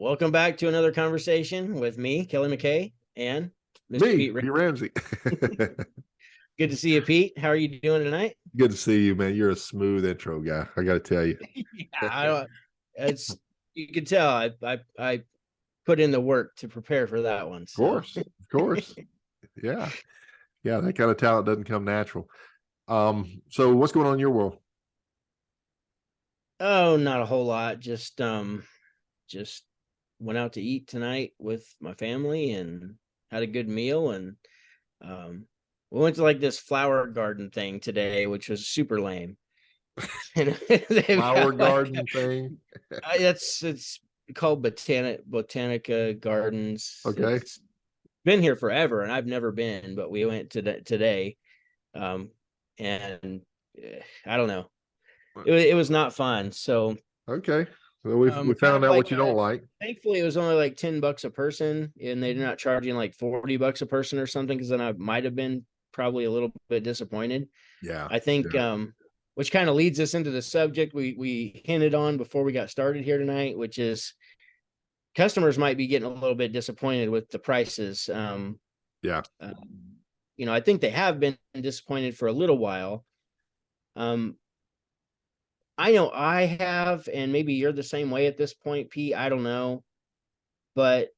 Welcome back to another conversation with me, Kelly McKay, and Mr. Me, Pete. Pete Ramsey. Good to see you, Pete. How are you doing tonight? Good to see you, man. You're a smooth intro guy. I got to tell you. Yeah, it's you can tell I put in the work to prepare for that one. So, Of course. Yeah. Yeah. That kind of talent doesn't come natural. So what's going on in your world? oh, not a whole lot. Just went out to eat tonight with my family and had a good meal, and um, we went to like this flower garden thing today, which was super lame. And they've Flower got like garden thing. it's called Botanica Gardens. Okay. It's been here forever, and I've never been, but we went to today, um, and I don't know, it was not fun. So Okay. So we kind found of out like what you don't like. thankfully it was only like $10 a person, and they're not charging like $40 a person or something. Because then I might have been probably a little bit disappointed. Yeah. I think, Yeah. which kind of leads us into the subject we hinted on before we got started here tonight, which is customers might be getting a little bit disappointed with the prices. Yeah. I think they have been disappointed for a little while. Um, I know I have, and maybe you're the same way at this point, Pete. I don't know, but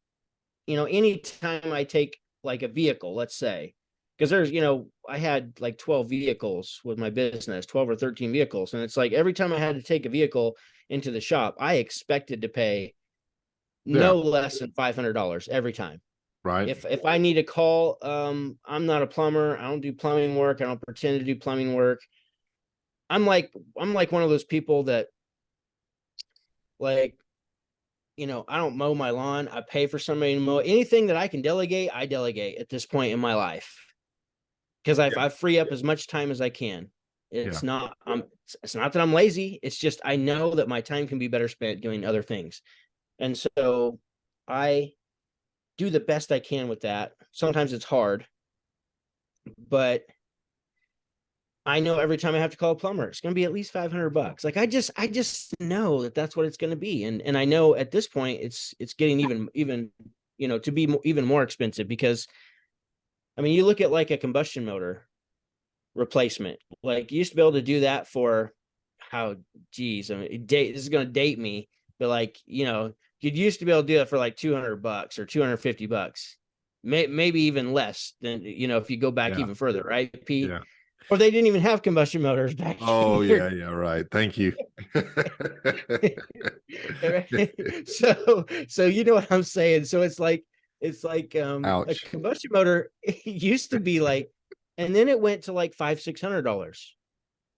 anytime I take like a vehicle, let's say, because I had like 12 vehicles with my business, 12 or 13 vehicles. And it's like every time I had to take a vehicle into the shop, I expected to pay Yeah. no less than $500 every time. Right. If I need a call, I'm not a plumber. I don't do plumbing work. I don't pretend to do plumbing work. I'm like one of those people that, like, I don't mow my lawn. I pay for somebody to mow. Anything that I can delegate, I delegate at this point in my life, because Yeah. I free up as much time as I can. Yeah. It's not that I'm lazy. It's just I know that my time can be better spent doing other things. And so I do the best I can with that. Sometimes it's hard, but I know every time I have to call a plumber, it's going to be at least $500. Like I just know that that's what it's going to be. And I know at this point it's getting even, to be even more expensive, because I mean, you look at like a combustion motor replacement. Like you used to be able to do that for how, geez, I mean, this is going to date me, but like, you'd used to be able to do it for like $200 or $250, maybe even less than, if you go back Yeah. even further, right, Pete? Yeah. Or they didn't even have combustion motors back Oh here. yeah. Yeah. Right. Thank you. So you know what I'm saying. So it's like a Ouch. combustion motor used to be like, and then it went to like $500-600, and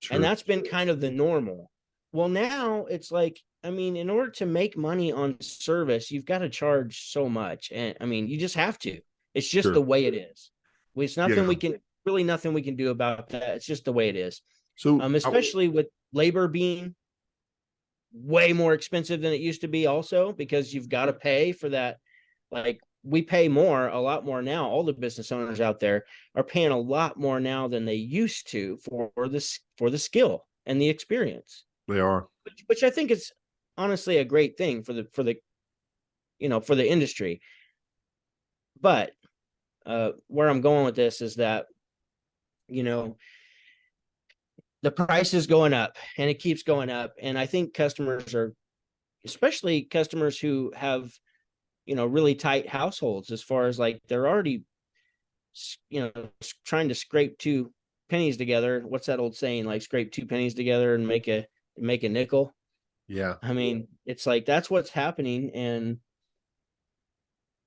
True. that's been kind of the normal. Well, now it's like, I mean, in order to make money on service, you've got to charge so much, and I mean, you just have to. It's just the Sure. way it is. It's nothing Yeah. we can really nothing we can do about that. It's just the way it is. So Especially with labor being way more expensive than it used to be, also because you've got to pay for that. Like, we pay a lot more now. All the business owners out there are paying a lot more now than they used to for the skill and the experience, they are. which I think is honestly a great thing for the industry. But where I'm going with this is that, you know the price is going up, and it keeps going up, and I think customers are, especially customers who have, really tight households, as far as like they're already, trying to scrape two pennies together. What's that old saying? Like, scrape two pennies together and make a nickel. Yeah. I mean, it's like that's what's happening. And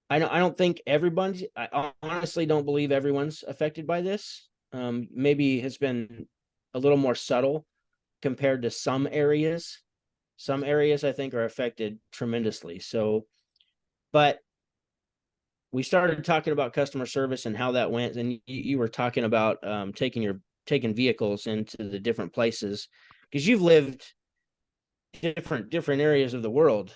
I don't think everyone's, I honestly don't believe everyone's affected by this. Maybe has been a little more subtle compared to some areas. Some areas I think are affected tremendously. So, but we started talking about customer service and how that went, and you were talking about taking vehicles into the different places, because you've lived different areas of the world.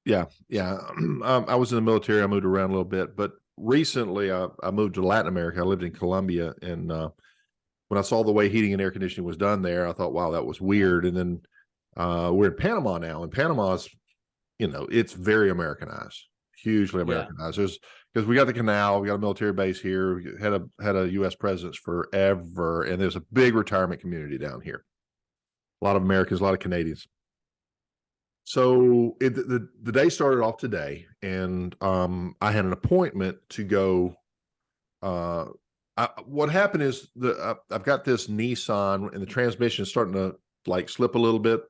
Yeah. Yeah. I was in the military. I moved around a little bit, but recently I moved to Latin America. I lived in Colombia, and when I saw the way heating and air conditioning was done there, I thought, wow, that was weird. And then we're in Panama now, and Panama's it's very Americanized, hugely Yeah. Americanized. Because we got the canal, we got a military base here, we had a U.S. presence forever, and there's a big retirement community down here. A lot of Americans, a lot of Canadians. So the day started off today, and I had an appointment to go. What happened is I've got this Nissan, and the transmission is starting to like slip a little bit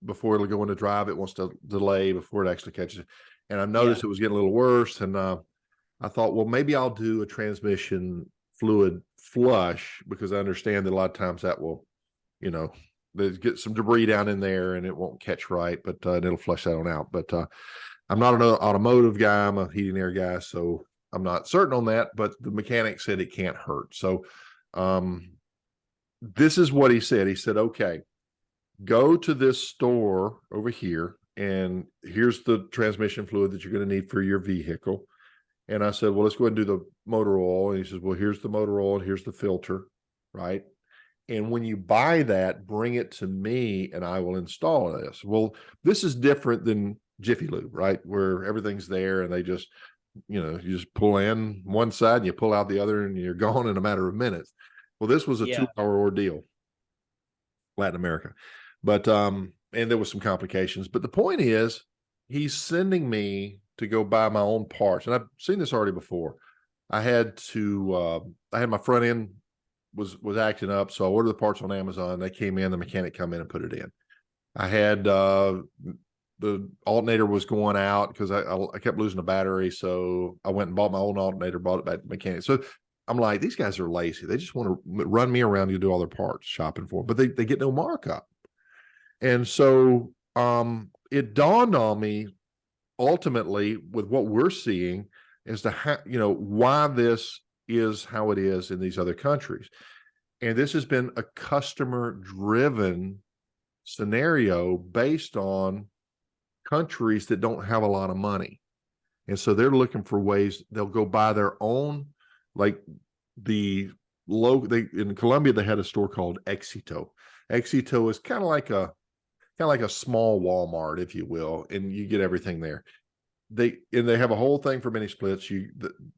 before it'll go into drive. It wants to delay before it actually catches it. And I noticed it was getting a little worse. And I thought, well, maybe I'll do a transmission fluid flush, because I understand that a lot of times that will, there's get some debris down in there and it won't catch right, but it'll flush that on out. But I'm not an automotive guy. I'm a heating and air guy. So I'm not certain on that, but the mechanic said it can't hurt. So this is what he said. He said, okay, go to this store over here, and here's the transmission fluid that you're going to need for your vehicle. And I said, well, let's go ahead and do the motor oil. And he says, well, here's the motor oil, and here's the filter, right? And when you buy that, bring it to me and I will install this. Well, this is different than Jiffy Lube, right? Where everything's there and they just, you just pull in one side and you pull out the other and you're gone in a matter of minutes. Well, this was a 2-hour ordeal, Latin America. But, and there was some complications. But the point is, he's sending me to go buy my own parts. And I've seen this already before. I had my front end was acting up, so I ordered the parts on Amazon. They came in, the mechanic come in and put it in. I had the alternator was going out because I kept losing the battery, so I went and bought my own alternator, brought it back to the mechanic. So I'm like, these guys are lazy. They just want to run me around to do all their parts shopping for them, but they get no markup. And so it dawned on me ultimately with what we're seeing as to how, why this is how it is in these other countries. And this has been a customer driven scenario based on countries that don't have a lot of money. And so they're looking for ways they'll go buy their own, like in Colombia, they had a store called Éxito. Éxito is kind of like a small Walmart, if you will, and you get everything there. They have a whole thing for mini splits.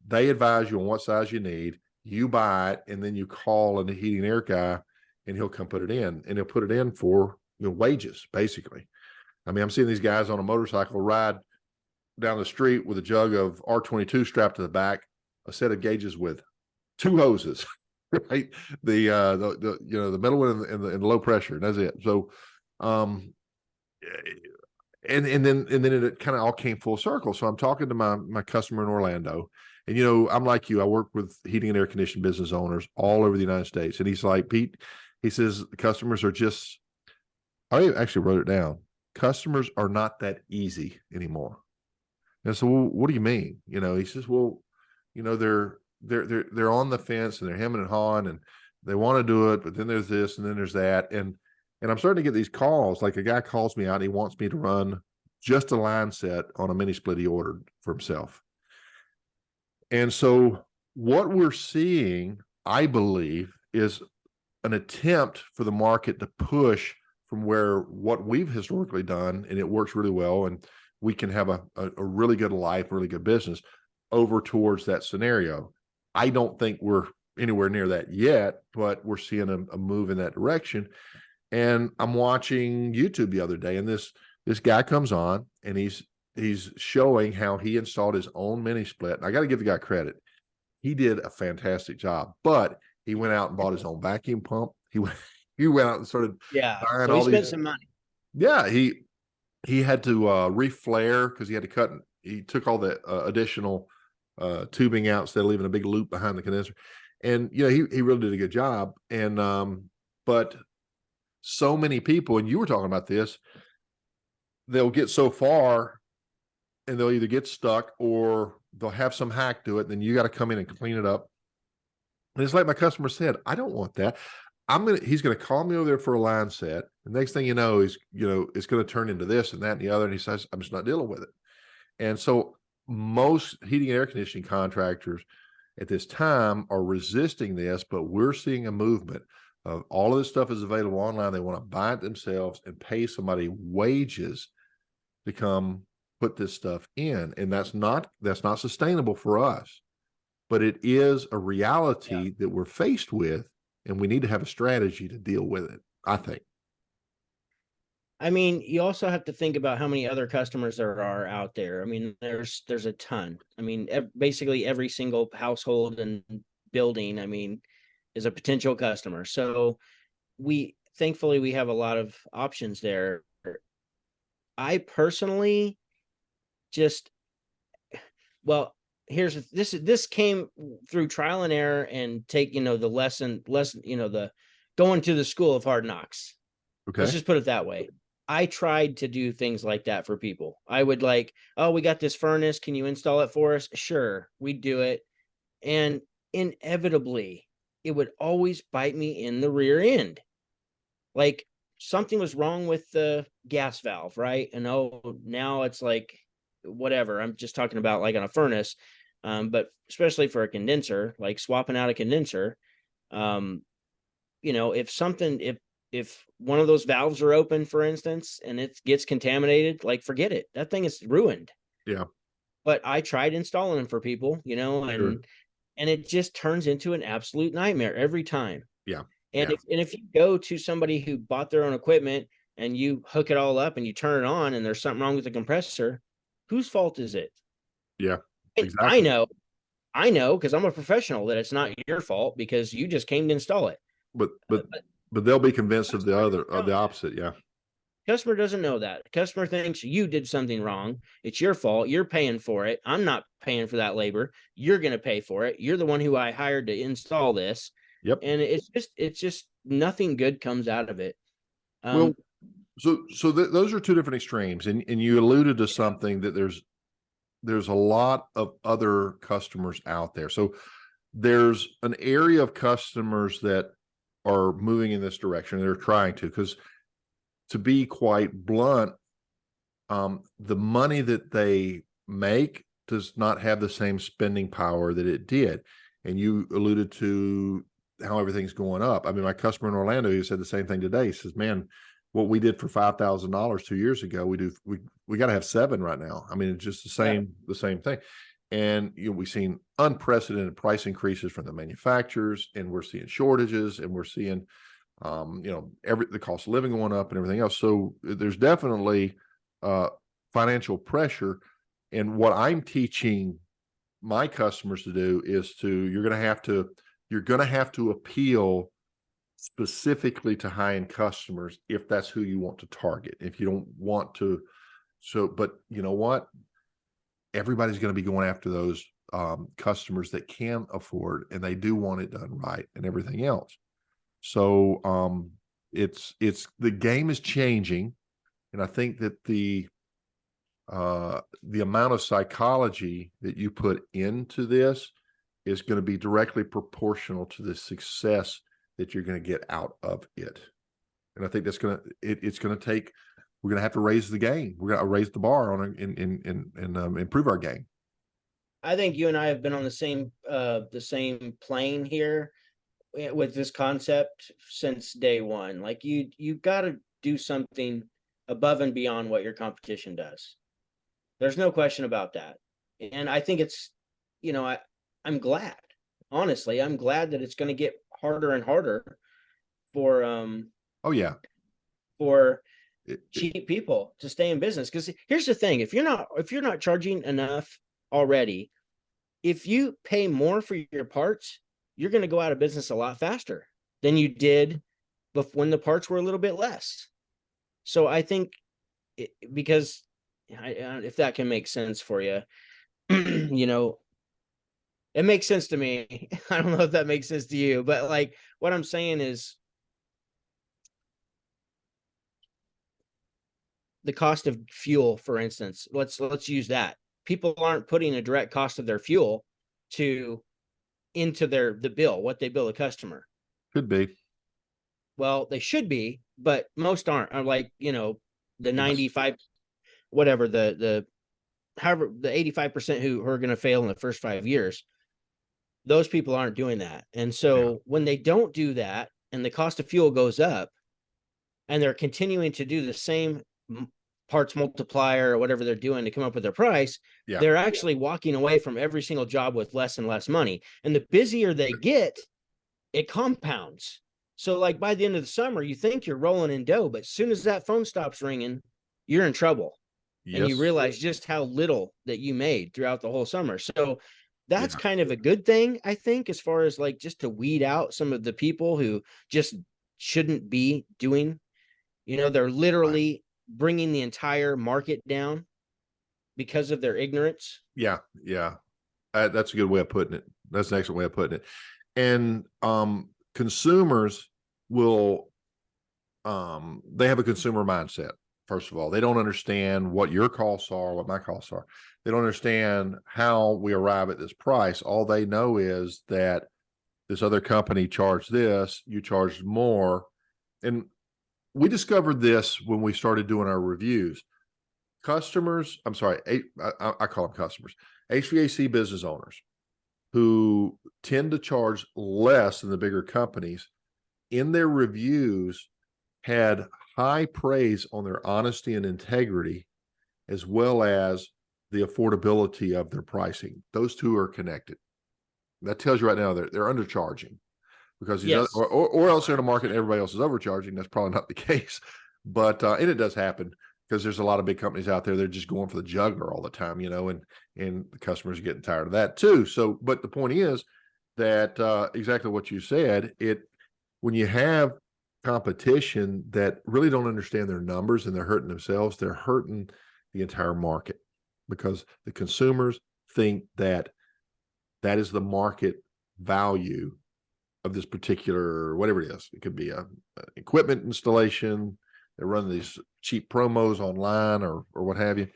They advise you on what size you need. You buy it, and then you call a heating and air guy, and he'll come put it in, and he'll put it in for wages, basically. I mean, I'm seeing these guys on a motorcycle ride down the street with a jug of R22 strapped to the back, a set of gauges with 2 hoses, right? The middle one and the low pressure, and that's it. So, and then it kind of all came full circle. So I'm talking to my customer in Orlando, and I'm like you, I work with heating and air conditioning business owners all over the United States. And he's like, Pete, he says, the customers are just, I actually wrote it down. Customers are not that easy anymore. And so, well, what do you mean? He says, well, they're on the fence and they're hemming and hawing and they want to do it, but then there's this and then there's that. And I'm starting to get these calls. Like a guy calls me out and he wants me to run just a line set on a mini split he ordered for himself. And so what we're seeing, I believe, is an attempt for the market to push from what we've historically done, and it works really well, and we can have a really good life, really good business, over towards that scenario. I don't think we're anywhere near that yet, but we're seeing a move in that direction. And I'm watching YouTube the other day, and this guy comes on, and he's showing how he installed his own mini split. And I got to give the guy credit. He did a fantastic job, but he went out and bought his own vacuum pump. He went out and started buying so he spent some money. Yeah, he had to reflare because he had to cut. He took all the additional tubing out instead of leaving a big loop behind the condenser. And he really did a good job. And but so many people, and you were talking about this, they'll get so far and they'll either get stuck or they'll have some hack to it. Then you got to come in and clean it up. And it's like my customer said, I don't want that. He's going to call me over there for a line set. The next thing you know, it's going to turn into this and that and the other. And he says, I'm just not dealing with it. And so most heating and air conditioning contractors at this time are resisting this, but we're seeing a movement of all of this stuff is available online. They want to buy it themselves and pay somebody wages to come put this stuff in, and that's not sustainable for us, but it is a reality that we're faced with, and we need to have a strategy to deal with it, I think. I mean, you also have to think about how many other customers there are out there. I mean, there's a ton. I mean, basically every single household and building, I mean, is a potential customer. So thankfully we have a lot of options there. I personally just, well, this came through trial and error and take, the lesson, the going to the school of hard knocks. Okay. Let's just put it that way. I tried to do things like that for people. I would like, oh, we got this furnace. Can you install it for us? Sure, we'd do it. And inevitably, it would always bite me in the rear end. Like something was wrong with the gas valve, right? And now it's like, whatever. I'm just talking about like on a furnace, but especially for a condenser, like swapping out a condenser. If one of those valves are open, for instance, and it gets contaminated, like forget it. That thing is ruined. Yeah. But I tried installing them for people, and it just turns into an absolute nightmare every time. Yeah. And if you go to somebody who bought their own equipment and you hook it all up and you turn it on and there's something wrong with the compressor, whose fault is it? Yeah. Exactly. I know because I'm a professional that it's not your fault because you just came to install it. But they'll be convinced of the opposite. Yeah. Customer doesn't know that. The customer thinks you did something wrong. It's your fault. You're paying for it. I'm not paying for that labor. You're going to pay for it. You're the one who I hired to install this. Yep. And it's just nothing good comes out of it. Well, so those are two different extremes, and you alluded to something that there's a lot of other customers out there. So there's an area of customers that are moving in this direction. They're trying because to be quite blunt, the money that they make does not have the same spending power that it did. And you alluded to how everything's going up. I mean, my customer in Orlando, he said the same thing today. He says, man, what we did for $5,000 2 years ago, we got to have 7 right now. I mean, it's just the same thing. And we've seen unprecedented price increases from the manufacturers, and we're seeing shortages, and we're seeing the cost of living going up and everything else. So there's definitely financial pressure. And what I'm teaching my customers to do is you're going to have to appeal specifically to high-end customers if that's who you want to target. If you don't want to, but you know what? Everybody's going to be going after those customers that can afford, and they do want it done right and everything else. So it's the game is changing, and I think that the amount of psychology that you put into this is going to be directly proportional to the success that you're going to get out of it. And I think that's it's going to take. We're going to have to raise the game. We're going to raise the bar on and improve our game. I think you and I have been on the same plane here with this concept since day one. Like you got to do something above and beyond what your competition does. There's no question about that. And I think it's, I'm glad, honestly, I'm glad that it's going to get harder and harder for, for cheap people to stay in business. Because here's the thing, if you're not charging enough already, if you pay more for your parts, you're going to go out of business a lot faster than you did when the parts were a little bit less. So I think because if that can make sense for you, it makes sense to me. I don't know if that makes sense to you, but like what I'm saying is the cost of fuel, for instance, let's use that. People aren't putting a direct cost of their fuel into the bill, what they bill a customer. Could be. Well, they should be, but most aren't. Are like, the 95, whatever, however, the 85% who are going to fail in the first 5 years, those people aren't doing that. And so when they don't do that and the cost of fuel goes up and they're continuing to do the same parts multiplier or whatever they're doing to come up with their price, Yeah. they're actually walking away from every single job with less and less money. And the busier they get, it compounds. So like by the end of the summer, you think you're rolling in dough, but as soon as that phone stops ringing, you're in trouble. And you Yes. realize just how little that you made throughout the whole summer. So that's Yeah. kind of a good thing, I think, as far as like just to weed out some of the people who just shouldn't be doing, they're Right. literally bringing the entire market down because of their ignorance. Yeah. Yeah. That's a good way of putting it. That's an excellent way of putting it. And consumers will, they have a consumer mindset. First of all, they don't understand what your costs are, what my costs are. They don't understand how we arrive at this price. All they know is that this other company charged this, you charged more. And we discovered this when we started doing our reviews. Customers, I'm sorry, I call them customers, HVAC business owners who tend to charge less than the bigger companies in their reviews had high praise on their honesty and integrity, as well as the affordability of their pricing. Those two are connected. That tells you right now they're undercharging because these other, Yes. or else they're in a market and everybody else is overcharging. That's probably not the case, but and it does happen because there's a lot of big companies out there. They're just going for the juggler all the time, and the customers are getting tired of that too. So, but the point is that exactly what you said. When you have competition that really don't understand their numbers and they're hurting themselves, they're hurting the entire market because the consumers think that that is the market value of this particular, whatever it is. It could be a equipment installation. They're running these cheap promos online or what have you,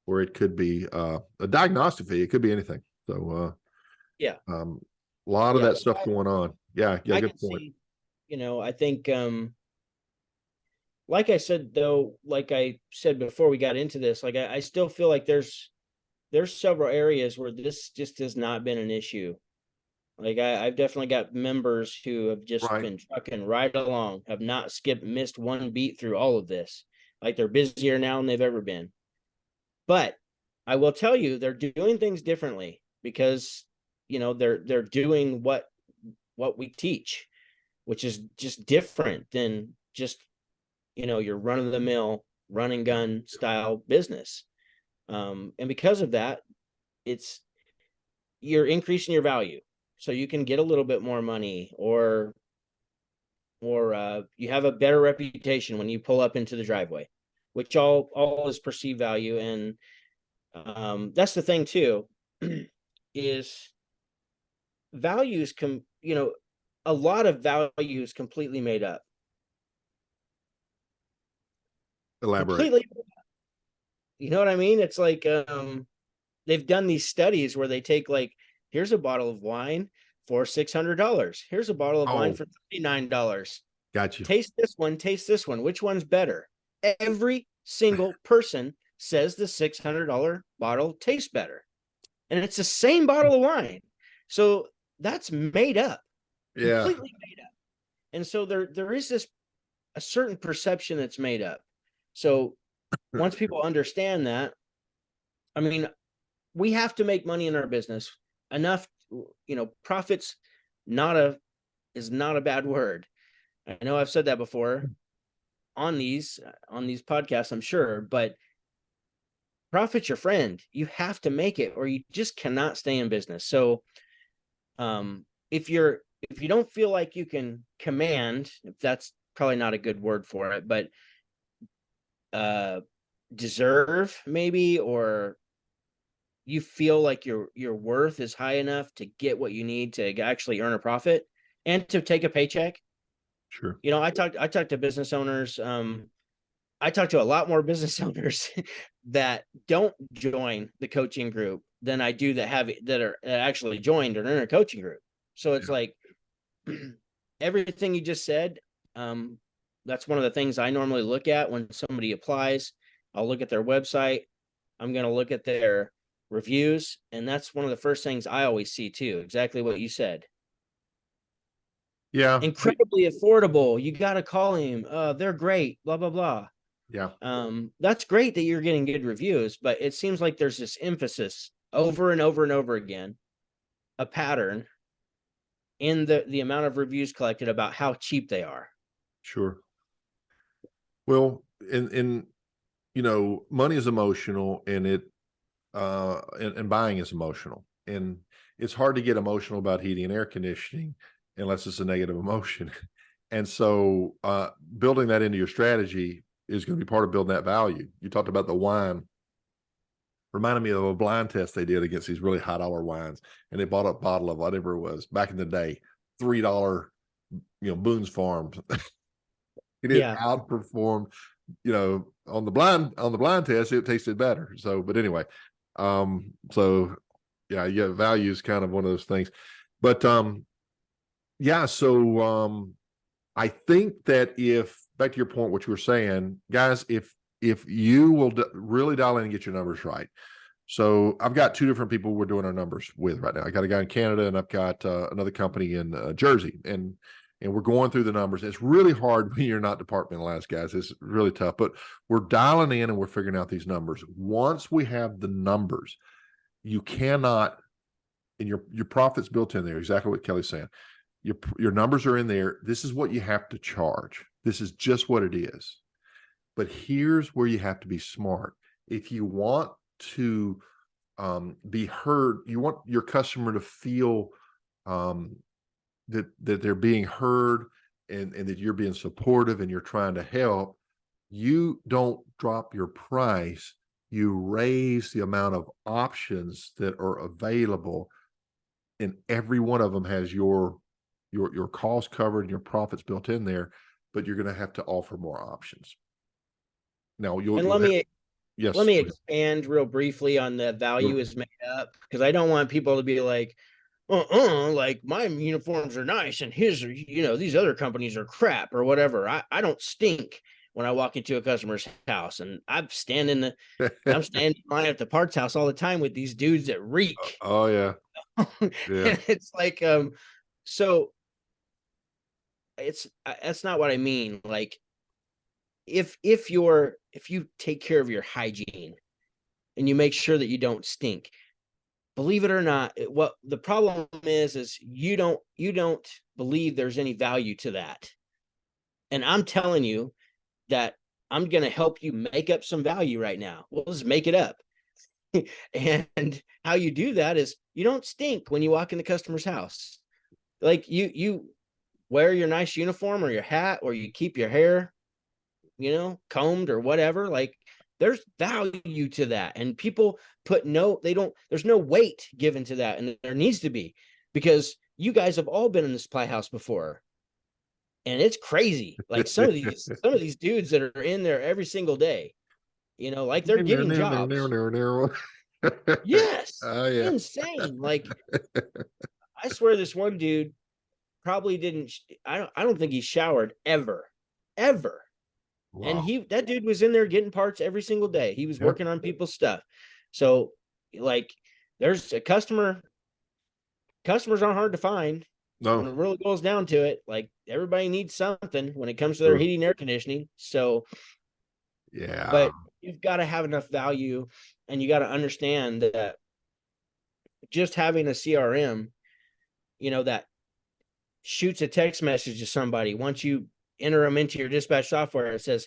or it could be a diagnostic fee. It could be anything. So, Yeah. a lot of Yeah. that stuff going on. Yeah. Yeah. I Good can point. see, I think, like I said, though, like I said before we got into this, like I still feel like there's several areas where this just has not been an issue. Like I've definitely got members who have just Right. been trucking right along, have not missed one beat through all of this. Like they're busier now than they've ever been. But I will tell you, they're doing things differently because they're doing what we teach, which is just different than just your run of the mill run and gun style business. And because of that, you're increasing your value, so you can get a little bit more money, or you have a better reputation when you pull up into the driveway, which all is perceived value. And that's the thing too, is values a lot of value is completely made up. Elaborate. Completely. You know what I mean? It's like they've done these studies where they take, like, here's a bottle of wine for $600. Here's a bottle of wine Oh, for $39. got you. Taste this one, taste this one. Which one's better? Every single person says the $600 bottle tastes better. And it's the same bottle of wine. So that's made up, Yeah. completely made up. And so there is a certain perception that's made up. So once people understand that, I mean, we have to make money in our business enough. Profits is not a bad word. I know I've said that before on these podcasts, I'm sure, but profit's your friend. You have to make it or you just cannot stay in business. So if you don't feel like you can command, if that's probably not a good word for it, but deserve maybe, or you feel like your worth is high enough to get what you need to actually earn a profit and to take a paycheck. Sure. I talked to business owners. I talk to a lot more business owners that don't join the coaching group than I do that actually joined or in a coaching group. So it's Yeah. like everything you just said. That's one of the things I normally look at when somebody applies. I'll look at their website. I'm going to look at their reviews. And that's one of the first things I always see too. Exactly what you said. Yeah. Incredibly affordable. You got to call him. They're great. Blah, blah, blah. Yeah. That's great that you're getting good reviews, but it seems like there's this emphasis over and over and over again, a pattern in the amount of reviews collected about how cheap they are. Sure. Well, money is emotional, and and buying is emotional, and it's hard to get emotional about heating and air conditioning unless it's a negative emotion. And so, building that into your strategy is going to be part of building that value. You talked about the wine, reminded me of a blind test they did against these really high dollar wines, and they bought a bottle of whatever it was back in the day, $3, Boone's Farms. It Yeah. outperformed, on the blind test, it tasted better. So, but anyway, so yeah, value is kind of one of those things. But yeah, so I think that, if back to your point, what you were saying, guys, if you will really dial in and get your numbers right. So I've got two different people we're doing our numbers with right now. I got a guy in Canada, and I've got another company in Jersey, and we're going through the numbers. It's really hard when you're not departmentalized, guys. It's really tough, but we're dialing in and we're figuring out these numbers. Once we have the numbers, you cannot, and your profits built in there. Exactly what Kelly's saying. Your numbers are in there. This is what you have to charge. This is just what it is. But here's where you have to be smart. If you want to be heard, you want your customer to feel that they're being heard, and that you're being supportive and you're trying to help. You don't drop your price. You raise the amount of options that are available, and every one of them has your cost covered and your profits built in there, but you're going to have to offer more options. Now And let yes. me expand real briefly on the value is made up, because I don't want people to be like, like my uniforms are nice and his are, these other companies are crap or whatever. I don't stink when I walk into a customer's house, and I'm standing in line at the parts house all the time with these dudes that reek. Oh yeah. Yeah. And it's like, so that's not what I mean. Like, if you take care of your hygiene and you make sure that you don't stink, believe it or not, what the problem is you don't believe there's any value to that. And I'm telling you that I'm going to help you make up some value right now. We'll just make it up. And how you do that is you don't stink when you walk in the customer's house. Like, you wear your nice uniform or your hat, or you keep your hair, combed or whatever. Like, there's value to that, and people there's no weight given to that, and there needs to be, because you guys have all been in the supply house before, and it's crazy. Like, some of these dudes that are in there every single day, like they're getting jobs. Yes, Oh yeah. insane. Like, I swear this one dude probably didn't. I don't think he showered ever. And Wow. that dude was in there getting parts every single day. He was Yeah. working on people's stuff. So, like, there's a customers aren't hard to find when No. it really goes down to it. Like, everybody needs something when it comes to their Sure. heating and air conditioning. So, Yeah. but you've got to have enough value, and you got to understand that just having a CRM, that shoots a text message to somebody once you enter them into your dispatch software, it says,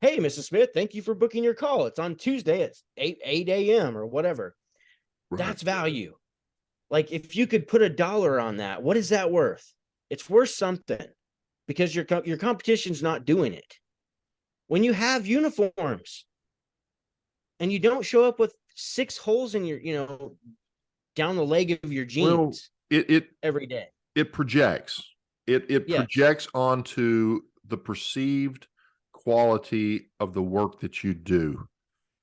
"Hey, Mrs. Smith, thank you for booking your call. It's on Tuesday at 8 a.m. or whatever." Right. That's value. Like, if you could put a dollar on that, what is that worth? It's worth something, because your competition's not doing it. When you have uniforms and you don't show up with 6 holes in your, down the leg of your Well, jeans it every day. it projects. It Yes. projects onto the perceived quality of the work that you do.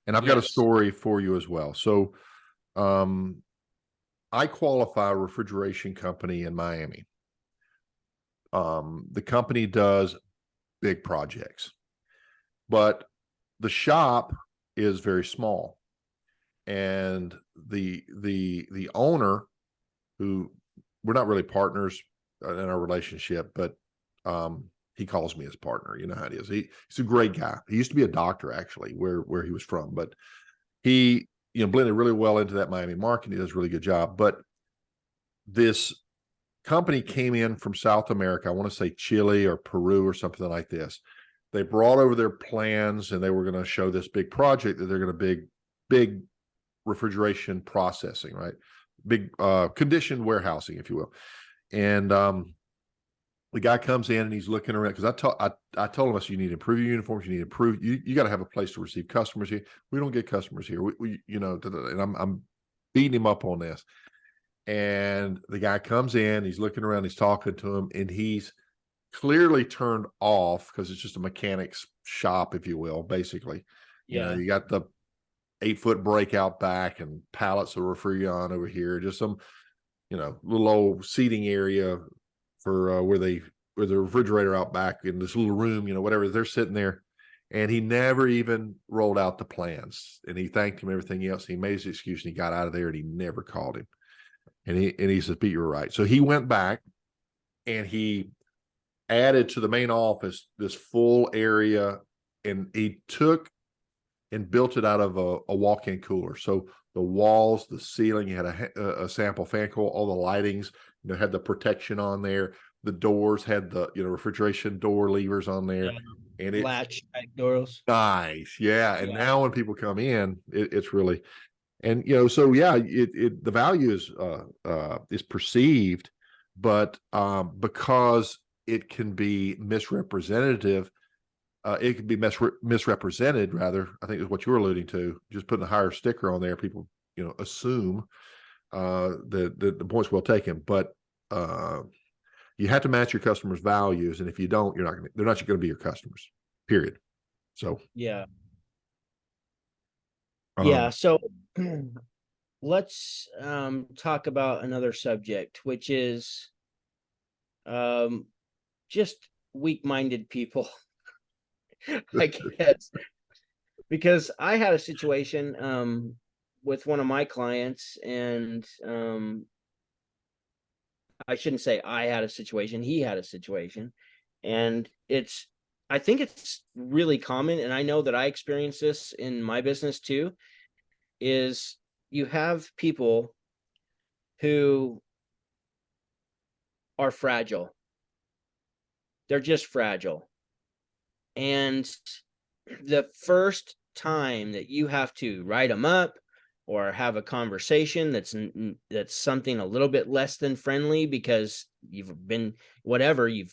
And I've got a Yes. story for you as well. So, um, I qualify a refrigeration company in Miami. The company does big projects, but the shop is very small. And the owner, who we're not really partners in our relationship, but he calls me his partner. You know how it is. He's a great guy. He used to be a doctor actually, where he was from, but he, blended really well into that Miami market. He does a really good job. But this company came in from South America. I want to say Chile or Peru or something like this. They brought over their plans and they were going to show this big project that they're going to big refrigeration processing, right? Big conditioned warehousing, if you will. And the guy comes in and he's looking around because I told him, I said, you need to improve your uniforms. You need to improve. You got to have a place to receive customers here. We don't get customers here. And I'm beating him up on this. And the guy comes in, he's looking around, he's talking to him, and he's clearly turned off because it's just a mechanic's shop, if you will, basically. Yeah. You got the 8-foot breakout back and pallets of Refrion over here, just some, little old seating area for where the refrigerator out back in this little room, whatever, they're sitting there. And he never even rolled out the plans. And he thanked him, everything else. He made his excuse and he got out of there and he never called him. And he said, Pete, you were right. So he went back and he added to the main office this full area, and he took and built it out of a walk-in cooler. So the walls, the ceiling, you had a sample fan coil, all the lightings, had the protection on there. The doors had the, refrigeration door levers on there. Yeah. And it's latch back doors. nice. Yeah. And Yeah. now when people come in, it's really, and, so yeah, the value is perceived, but because it can be misrepresentative, it can be misrepresented rather, I think is what you were alluding to, just putting a higher sticker on there. People, assume the point's well taken, but you have to match your customers' values. And if you don't, they're not going to be your customers, period. So, Yeah. Yeah. So let's talk about another subject, which is just weak-minded people, I guess, because I had a situation with one of my clients, and I shouldn't say I had a situation, he had a situation, and I think it's really common, and I know that I experience this in my business too, is you have people who are fragile. They're just fragile. And the first time that you have to write them up or have a conversation that's something a little bit less than friendly, because you've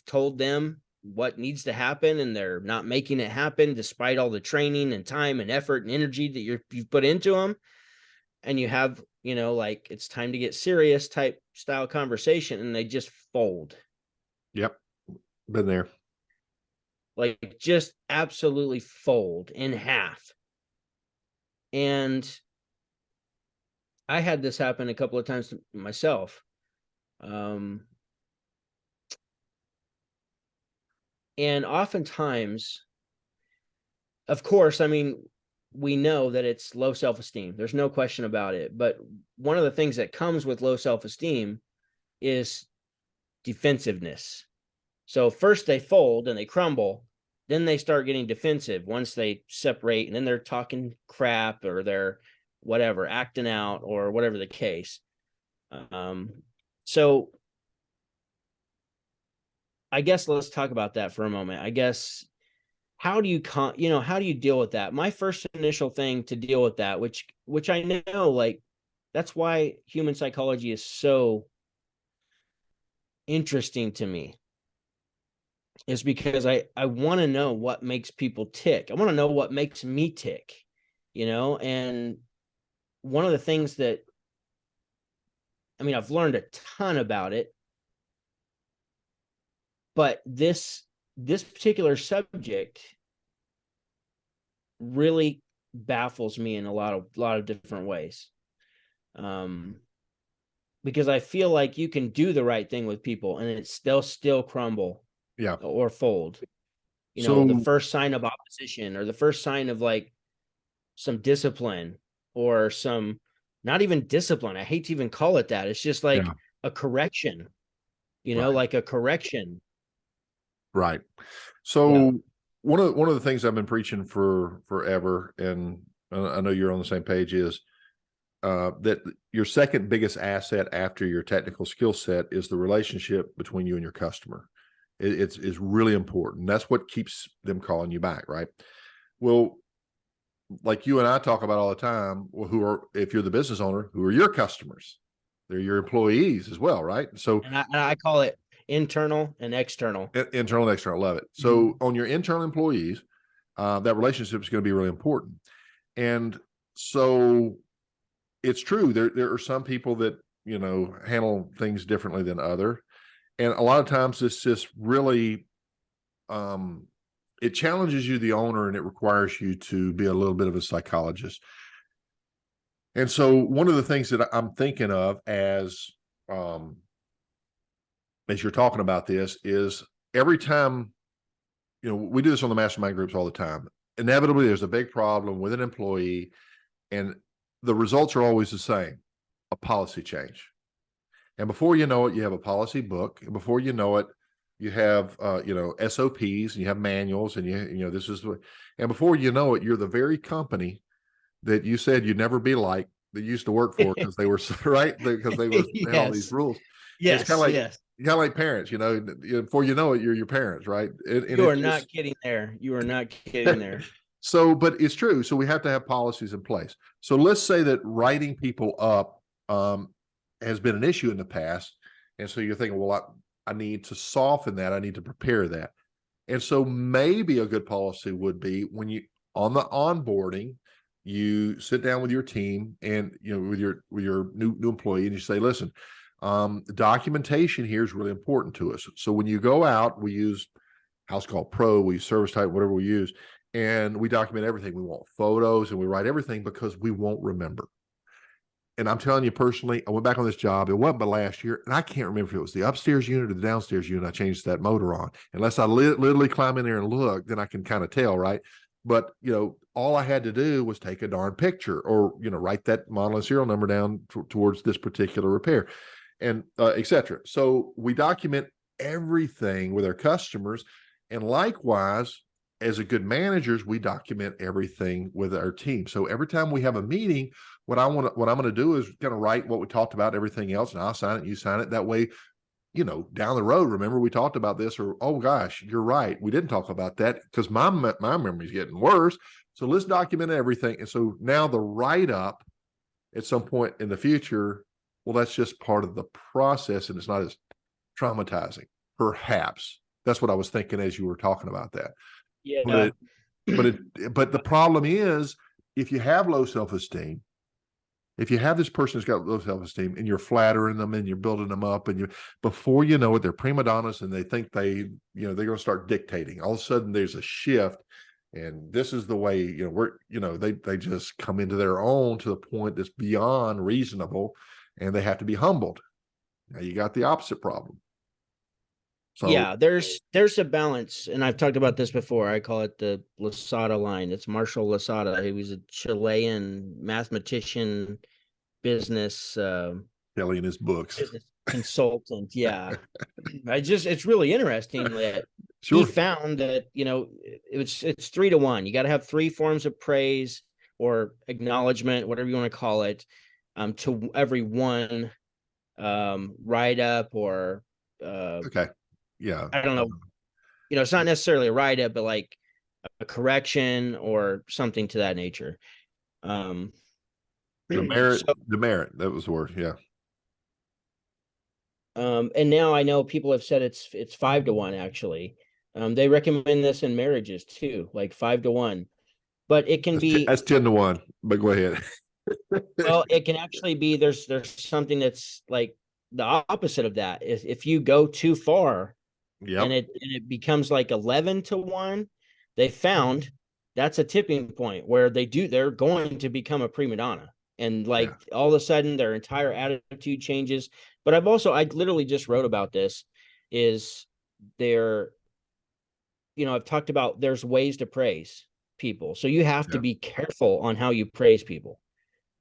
told them what needs to happen and they're not making it happen despite all the training and time and effort and energy that you've put into them, and you have, like, it's time to get serious type style conversation, and they just fold. Yep. Been there. Like, just absolutely fold in half. And I had this happen a couple of times to myself. And oftentimes, of course, I mean, we know that it's low self-esteem. There's no question about it. But one of the things that comes with low self-esteem is defensiveness. So first they fold and they crumble, then they start getting defensive once they separate, and then they're talking crap or they're whatever, acting out or whatever the case. So I guess let's talk about that for a moment. I guess, how do you deal with that? My first initial thing to deal with that, which I know, like, that's why human psychology is so interesting to me, is because I want to know what makes people tick. I want to know what makes me tick, and one of the things that, I've learned a ton about it, but this particular subject really baffles me in a lot of different ways. Because I feel like you can do the right thing with people and they'll still crumble. Yeah. Or fold. So the first sign of opposition, or the first sign of like some discipline, or some, not even discipline, I hate to even call it that. It's just like a correction, Right. like a correction. Right. Yeah. So one of the things I've been preaching for forever, and I know you're on the same page, is that your second biggest asset after your technical skill set is the relationship between you and your customer. It's really important. That's what keeps them calling you back, right? Well, like you and I talk about all the time, well, if you're the business owner, who are your customers? They're your employees as well, right? So And I call it internal and external. internal and external, love it. So Mhm. on your internal employees, that relationship is going to be really important. And so it's true. There are some people that, handle things differently than other. And a lot of times it's just really, um, it challenges you, the owner, and it requires you to be a little bit of a psychologist. And so one of the things that I'm thinking of um, as you're talking about this is every time, we do this on the mastermind groups all the time. Inevitably, there's a big problem with an employee, and the results are always the same: a policy change. And before you know it, you have a policy book. And before you know it, you have SOPs, and you have manuals, and this is what. And before you know it, you're the very company that you said you'd never be like, that you used to work for, because they were right, because they had all these Yes. rules. It's Yes. Yes. kind of like parents, before you know it, you're your parents, right? And You are it's not just kidding there. You are not kidding there. so, but it's true. So we have to have policies in place. So let's say that writing people up has been an issue in the past. And so you're thinking, well, I need to soften that. I need to prepare that. And so maybe a good policy would be, when you, on the onboarding, you sit down with your team, and with your new employee, and you say, listen, documentation here is really important to us. So when you go out, we use House Call Pro, we use Service Type, whatever we use, and we document everything. We want photos, and we write everything, because we won't remember. And I'm telling you personally, I went back on this job. It wasn't but last year, and I can't remember if it was the upstairs unit or the downstairs unit I changed that motor on. Unless I literally climb in there and look, then I can kind of tell, right? But all I had to do was take a darn picture, or write that model and serial number down towards this particular repair, and etc. So we document everything with our customers, and likewise, as a good managers, we document everything with our team. So every time we have a meeting, what I'm going to do is kind of write what we talked about, everything else, and I'll sign it, you sign it. That way, down the road, remember we talked about this, or, oh gosh, you're right, we didn't talk about that, because my memory's getting worse. So let's document everything. And so now the write up at some point in the future, well, that's just part of the process, and it's not as traumatizing. Perhaps that's what I was thinking as you were talking about that. Yeah. But but the problem is, if you have low self-esteem, if you have this person who's got low self-esteem, and you're flattering them, and you're building them up, and before you know it, they're prima donnas, and they think they're going to start dictating. All of a sudden there's a shift, and this is the way, they just come into their own to the point that's beyond reasonable, and they have to be humbled. Now you got the opposite problem. So Yeah, there's a balance, and I've talked about this before. I call it the Lasada line. It's Marshall Lasada. He was a Chilean mathematician, business Kelly in his books. business consultant. Yeah. It's really interesting that he Sure. found that, it's 3 to 1. You got to have 3 forms of praise or acknowledgement, whatever you want to call it, to every one write up or Okay. Yeah. I don't know, it's not necessarily a write up, but like a correction or something to that nature. Um, Demerit, so, demerit. That was the word. Yeah. and now I know people have said it's 5 to 1 actually. They recommend this in marriages too, like 5 to 1, but it can be, That's 10 to 1. But go ahead. well, it can actually be, there's something that's like the opposite of that. If you go too far and Yep. it becomes like 11 to 1, they found that's a tipping point where they're going to become a prima donna, and Yeah. like all of a sudden their entire attitude changes. But I literally just wrote about this, is there, I've talked about there's ways to praise people, so you have to Yeah. be careful on how you praise people.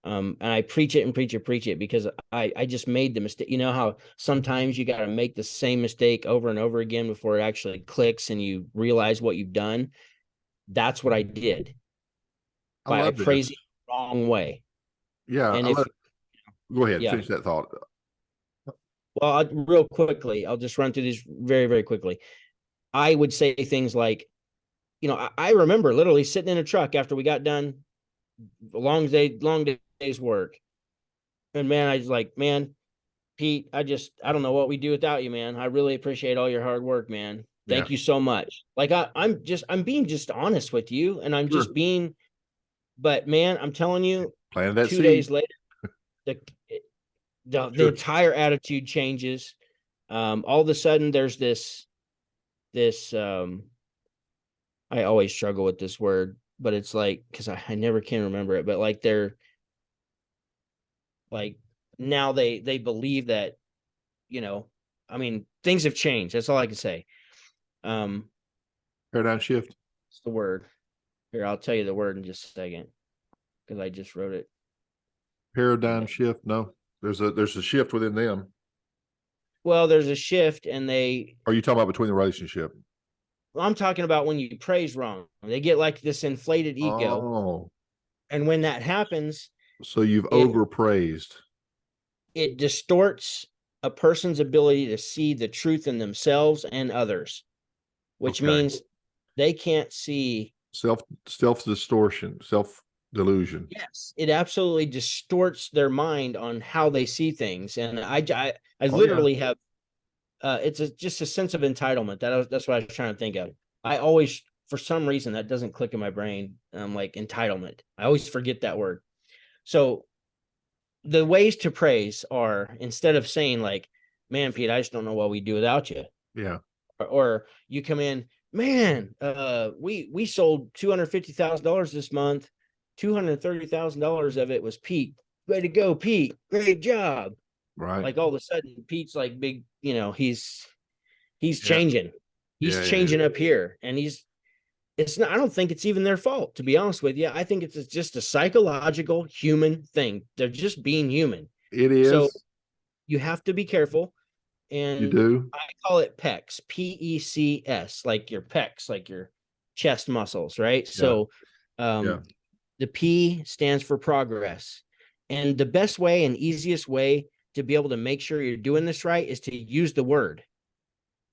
And I preach it and preach it, because I just made the mistake. You know how sometimes you got to make the same mistake over and over again before it actually clicks and you realize what you've done. That's what I did I by love this. praising the wrong way. Yeah. And if, Go ahead, yeah, finish that thought. well, real quickly, I'll just run through these very, very quickly. I would say things like, I remember literally sitting in a truck after we got done a long day's work. And man, I was like, man, Pete, I don't know what we do without you, man. I really appreciate all your hard work, man. Yeah. Thank you so much. Like I'm being just honest with you, and I'm just Sure. being, but man, I'm telling you, Planted that 2 days seed. later, the the Sure. entire attitude changes. All of a sudden there's this I always struggle with this word, but it's like, because I never can remember it, but like they're like, now they believe that, you know, I mean, things have changed. That's all I can say. Paradigm shift. It's the word. Here, I'll tell you the word in just a second, because I just wrote it. Paradigm shift. No, there's a shift within them. Well, there's a shift, and Are you talking about between the relationship? I'm talking about when you praise wrong. They get like this inflated ego. Oh, And when that happens, so you've it overpraised. it distorts a person's ability to see the truth in themselves and others, which Okay. means they can't see. Self distortion, self delusion. Yes, it absolutely distorts their mind on how they see things. And I Oh yeah. literally have, it's just a sense of entitlement. That's what I was trying to think of. I always, for some reason, that doesn't click in my brain. Like entitlement. I always forget that word. So the ways to praise are, instead of saying like, man, Pete, I just don't know what we do without you. Yeah. Or you come in, man, we sold $250,000 this month. $230,000 of it was Pete. Way to go, Pete. Great job. Right. Like all of a sudden, Pete's like big, he's Yeah. changing. He's Yeah. Yeah. changing up here. And it's not, I don't think it's even their fault, to be honest with you. I think it's just a psychological human thing. They're just being human. It So is. you have to be careful. You And do. I call it pecs, PECS, like your pecs, like your chest muscles, right? Yeah. So Yeah. the P stands for progress. And the best way and easiest way to be able to make sure you're doing this right is to use the word.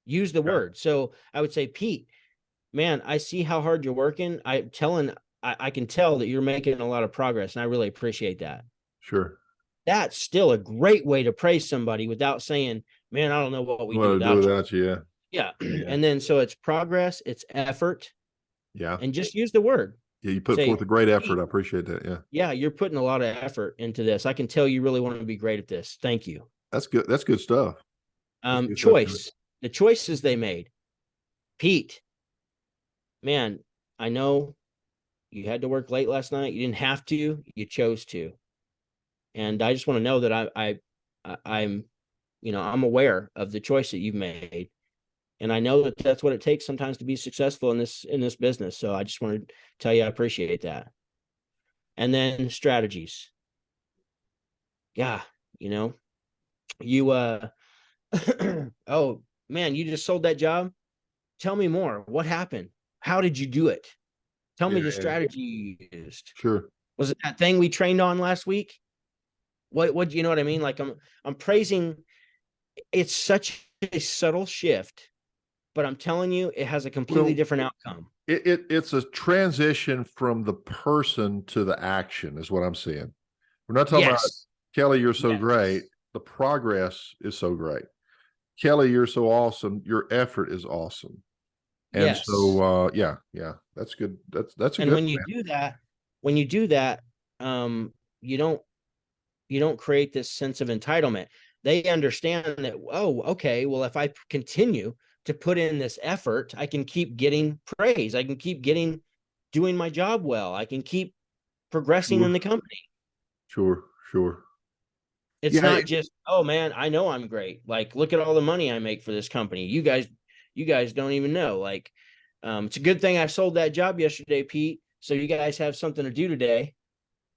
Use the Yeah. word. So I would say, Pete, man, I see how hard you're working. I can tell that you're making a lot of progress, and I really appreciate that. Sure. That's still a great way to praise somebody without saying, man, I don't know what we What do to do without you. without you? Yeah. Yeah. Yeah. And then so it's progress, it's effort, Yeah. and just use the word. Yeah. You put Say, forth a great effort. hey, I appreciate that. Yeah. yeah, you're putting a lot of effort into this. I can tell you really want to be great at this. Thank you. That's good. That's good stuff. That's good stuff. Choice, the choices they made. Pete, man, I know you had to work late last night. You didn't have to, you chose to. And I just want to know that I'm, I'm aware of the choice that you've made. And I know that that's what it takes sometimes to be successful in this business. So I just want to tell you I appreciate that. And then strategies. Yeah, you oh man, you just sold that job. Tell me more. What happened? How did you do it? Tell Yeah. me the Yeah. strategy you used. Sure. Was it that thing we trained on last week? What you know what I mean? Like I'm praising. It's such a subtle shift, but I'm telling you, it has a completely Well, different outcome. it's a transition from the person to the action is what I'm seeing. We're not talking about Yes. Kelly, you're so great. Yes. The progress is so great. Kelly, you're so awesome. Your effort is awesome. And Yes. so yeah, that's good. That's a And good when you plan. do that, when you do that, you don't create this sense of entitlement. They understand that, oh, okay, well, if I continue to put in this effort, I can keep getting praise. I can keep doing my job well. I can keep progressing in Sure, the company. sure, sure. It's Yeah, not just, oh man, I know I'm great. Like, look at all the money I make for this company. You guys don't even know. Like, it's a good thing I sold that job yesterday, Pete. So you guys have something to do today.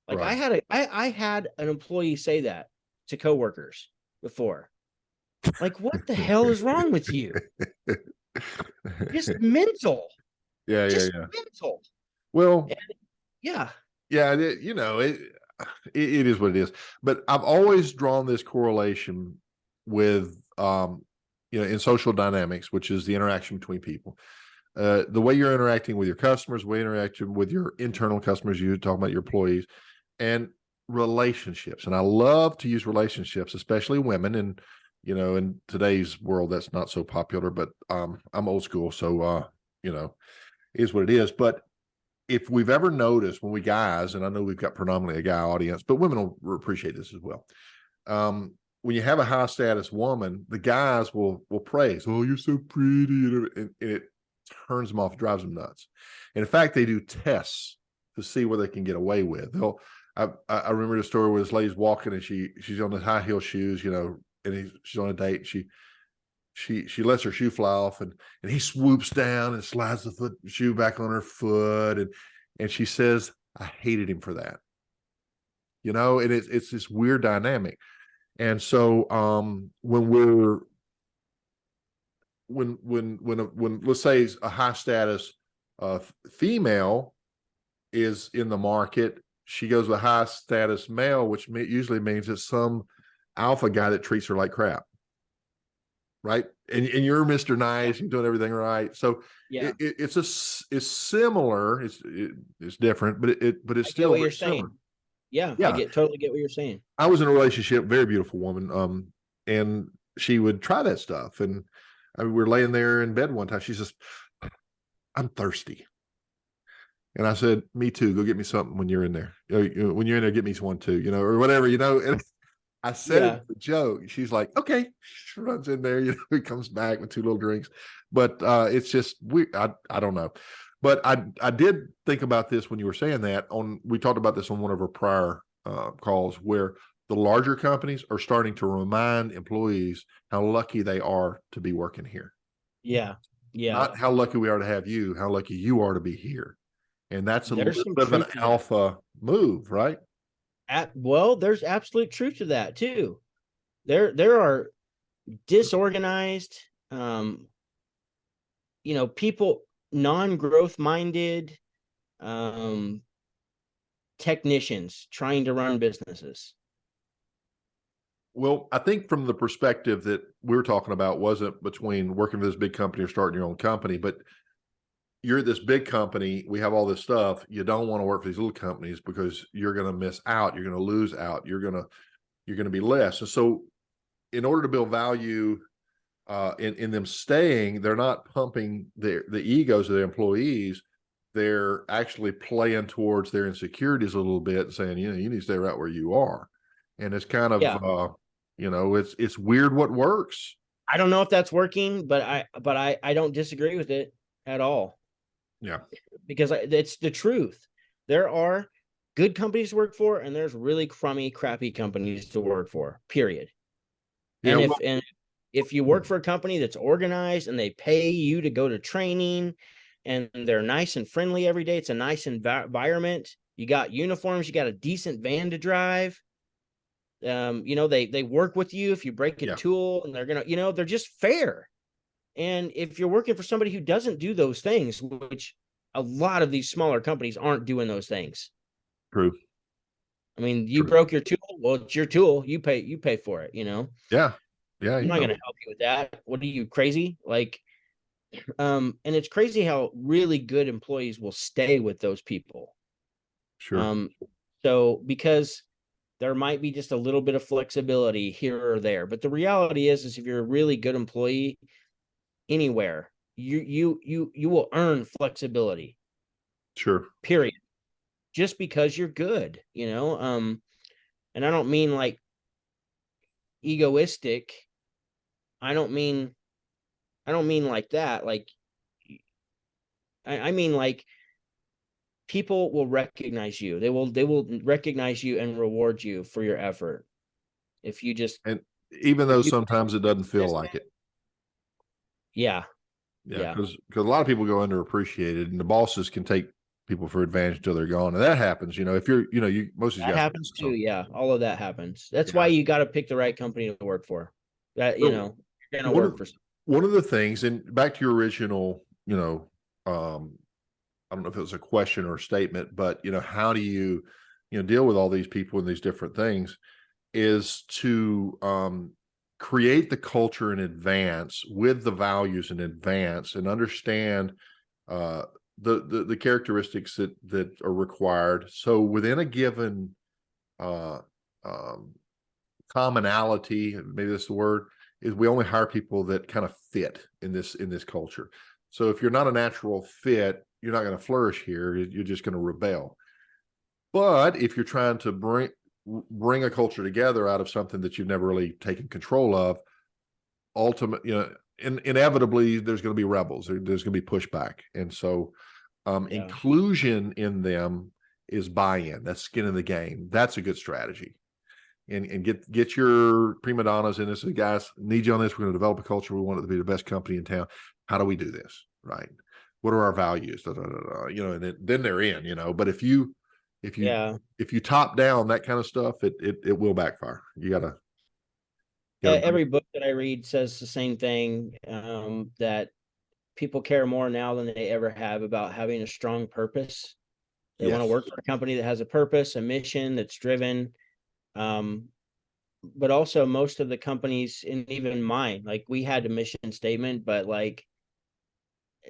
Like Right. I had an employee say that to coworkers before. Like, what the hell is wrong with you? Just mental. Yeah, yeah, Just yeah. mental. Well, And yeah. yeah, you know, it is what it is. But I've always drawn this correlation with, you know, in social dynamics, which is the interaction between people. The way you're interacting with your customers, the way you're interacting with your internal customers, you talk about your employees, and relationships. And I love to use relationships, especially women. And, you know, in today's world, that's not so popular, but I'm old school. So, you know, is what it is. But if we've ever noticed when we guys, and I know we've got predominantly a guy audience, but women will appreciate this as well. When you have a high status woman, the guys will praise, "Oh, you're so pretty," and it turns them off, drives them nuts. And in fact, they do tests to see what they can get away with. They'll. I remember the story where this lady's walking and she's on the high heel shoes, you know, and she's on a date. She lets her shoe fly off, and he swoops down and slides the shoe back on her foot, and she says, "I hated him for that." You know, and it's this weird dynamic. And so when let's say a high status female is in the market, she goes with high status male, which usually means it's some alpha guy that treats her like crap. Right. And you're Mr. Nice, you're doing everything right. So Yeah. it's similar. It's different, but it's I get still what very you're similar. saying. Yeah, I Yeah. totally get what you're saying. I was in a relationship, very beautiful woman. And she would try that stuff. And we were laying there in bed one time. She says, "I'm thirsty." And I said, "Me too. Go get me something when you're in there. When you're in there, get me one too, you know, or whatever, you know." And I said it Yeah. as a joke. She's like, "Okay." She runs in there, you know, he comes back with 2 little drinks. But it's just we I don't know. But I did think about this when you were saying that. We talked about this on one of our prior calls, where the larger companies are starting to remind employees how lucky they are to be working here. Yeah. Yeah. Not how lucky we are to have you, how lucky you are to be here. And that's a There's little some bit of an truth to that. alpha move, right? Well, there's absolute truth to that too. There are disorganized, people, non-growth minded, um, technicians trying to run businesses. Well, I think from the perspective that we were talking about wasn't between working for this big company or starting your own company, but you're this big company, we have all this stuff. You don't want to work for these little companies because you're going to miss out, you're going to lose out, you're going to be less. And so in order to build value in them staying, they're not pumping the egos of their employees. They're actually playing towards their insecurities a little bit and saying, you know, you need to stay right where you are. And it's kind of, Yeah. you know, it's weird what works. I don't know if that's working, but I don't disagree with it at all. Yeah. Because it's the truth. There are good companies to work for, and there's really crummy, crappy companies to work for, period. Yeah. And if you work for a company that's organized and they pay you to go to training and they're nice and friendly every day, it's a nice environment. You got uniforms, you got a decent van to drive. They work with you if you break a tool, and they're gonna, they're just fair. And if you're working for somebody who doesn't do those things, which a lot of these smaller companies aren't doing those things. True. I mean, you broke your tool. Well, it's your tool. You pay for it, Yeah. Yeah. I'm not going to help you with that. What are you, crazy? Like, and it's crazy how really good employees will stay with those people. Sure. So because there might be just a little bit of flexibility here or there, but the reality is if you're a really good employee anywhere, you will earn flexibility. Sure. Period. Just because you're good, and I don't mean like egoistic. I don't mean like that. Like, I mean like people will recognize you. They will recognize you and reward you for your effort. If you just, And even though sometimes it doesn't feel like it. Yeah. Yeah. Because a lot of people go underappreciated, and the bosses can take people for advantage until they're gone. And that happens, if you're, most of these That guys. happens too. Yeah. All of that happens. That's why Yeah. you got to pick the right company to work for. That, So you're going to one work of, for. one of the things, and back to your original, I don't know if it was a question or a statement, but how do you, deal with all these people and these different things, is to create the culture in advance with the values in advance and understand uh, the characteristics that are required. So within a given uh, um, commonality, maybe that's the word, is we only hire people that kind of fit in this culture. So if you're not a natural fit, you're not going to flourish here. You're just going to rebel. But if you're trying to bring a culture together out of something that you've never really taken control of, inevitably there's going to be rebels. There's going to be pushback, and so Yeah. inclusion in them is buy-in. That's skin in the game. That's a good strategy. And get your prima donnas in this. Guys, need you on this. We're going to develop a culture. We want it to be the best company in town. How do we do this? Right? What are our values? Da, da, da, da, and then they're in. But if you Yeah. top down that kind of stuff, it will backfire. You gotta Every book that I read says the same thing, that people care more now than they ever have about having a strong purpose. They want to yes. work for a company that has a purpose, a mission that's driven. But also most of the companies, and even mine, like we had a mission statement, but like